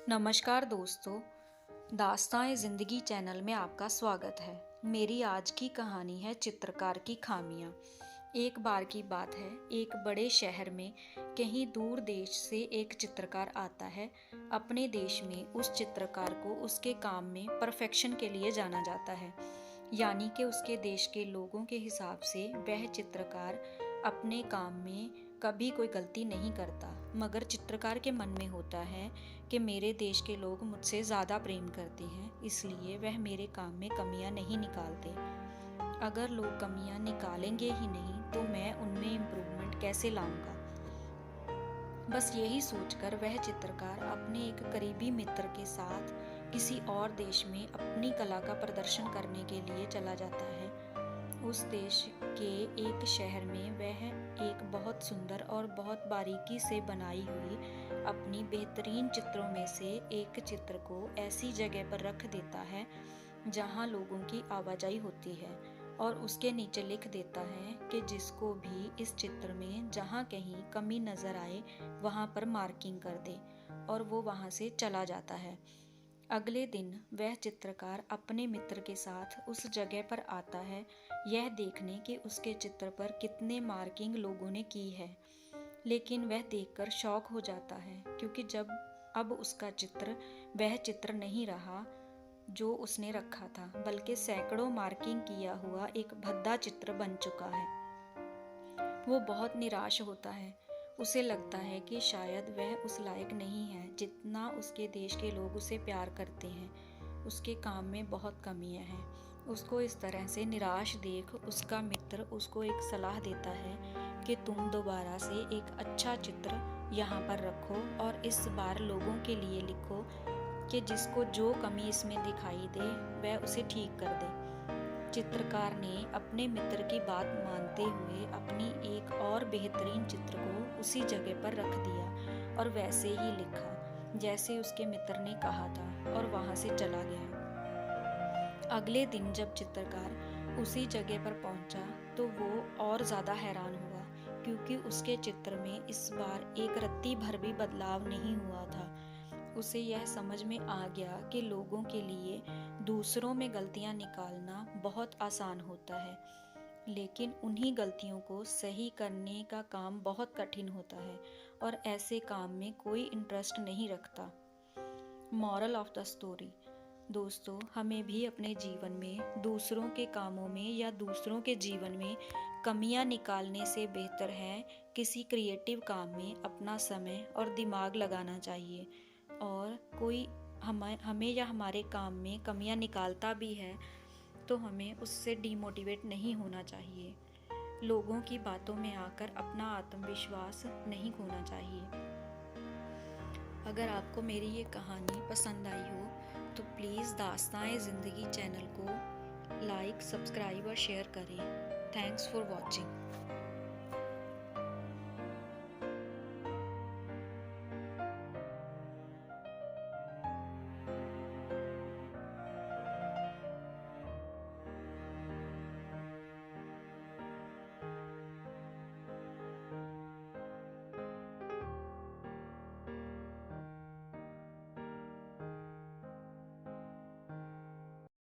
नमस्कार दोस्तों, दास्तान ज़िंदगी चैनल में आपका स्वागत है। मेरी आज की कहानी है चित्रकार की खामियां। एक बार की बात है, एक बड़े शहर में कहीं दूर देश से एक चित्रकार आता है। अपने देश में उस चित्रकार को उसके काम में परफेक्शन के लिए जाना जाता है, यानी कि उसके देश के लोगों के हिसाब से वह चित्रकार अपने काम में कभी कोई गलती नहीं करता। मगर चित्रकार के मन में होता है कि मेरे देश के लोग मुझसे ज़्यादा प्रेम करते हैं, इसलिए वह मेरे काम में कमियां नहीं निकालते। अगर लोग कमियां निकालेंगे ही नहीं तो मैं उनमें इम्प्रूवमेंट कैसे लाऊंगा। बस यही सोचकर वह चित्रकार अपने एक करीबी मित्र के साथ किसी और देश में अपनी कला का प्रदर्शन करने के लिए चला जाता है। उस देश के एक शहर में वह एक बहुत सुंदर और बहुत बारीकी से बनाई हुई अपनी बेहतरीन चित्रों में से एक चित्र को ऐसी जगह पर रख देता है जहां लोगों की आवाजाही होती है, और उसके नीचे लिख देता है कि जिसको भी इस चित्र में जहां कहीं कमी नज़र आए वहां पर मार्किंग कर दे, और वो वहां से चला जाता है। अगले दिन वह चित्रकार अपने मित्र के साथ उस जगह पर आता है, यह देखने कि उसके चित्र पर कितने मार्किंग लोगों ने की है। लेकिन वह देखकर शॉक हो जाता है, क्योंकि जब अब उसका चित्र वह चित्र नहीं रहा जो उसने रखा था, बल्कि सैकड़ों मार्किंग किया हुआ एक भद्दा चित्र बन चुका है। वो बहुत निराश होता है। उसे लगता है कि शायद वह उस लायक नहीं है जितना उसके देश के लोग उसे प्यार करते हैं। उसके काम में बहुत कमियां हैं। उसको इस तरह से निराश देख उसका मित्र उसको एक सलाह देता है कि तुम दोबारा से एक अच्छा चित्र यहाँ पर रखो और इस बार लोगों के लिए लिखो कि जिसको जो कमी इसमें दिखाई दे वह उसे ठीक कर दे। चित्रकार ने अपने मित्र की बात मानते हुए अपनी एक और बेहतरीन चित्र को उसी जगह पर रख दिया और वैसे ही लिखा जैसे उसके मित्र ने कहा था, और वहां से चला गया। अगले दिन जब चित्रकार उसी जगह पर पहुंचा तो वो और ज़्यादा हैरान हुआ, क्योंकि उसके चित्र में इस बार एक रत्ती भर भी बदलाव नहीं हुआ था। उसे यह समझ में आ गया कि लोगों के लिए दूसरों में गलतियां निकालना बहुत आसान होता है, लेकिन उन्हीं गलतियों को सही करने का काम बहुत कठिन होता है, और ऐसे काम में कोई इंटरेस्ट नहीं रखता। मॉरल ऑफ द स्टोरी दोस्तों, हमें भी अपने जीवन में दूसरों के कामों में या दूसरों के जीवन में कमियां निकालने से बेहतर है किसी क्रिएटिव काम में अपना समय और दिमाग लगाना चाहिए। और कोई हमें या हमारे काम में कमियां निकालता भी है तो हमें उससे डीमोटिवेट नहीं होना चाहिए। लोगों की बातों में आकर अपना आत्मविश्वास नहीं खोना चाहिए। अगर आपको मेरी ये कहानी पसंद आई हो तो प्लीज़ दास्तान ज़िंदगी चैनल को लाइक, सब्सक्राइब और शेयर करें। Thanks for watching.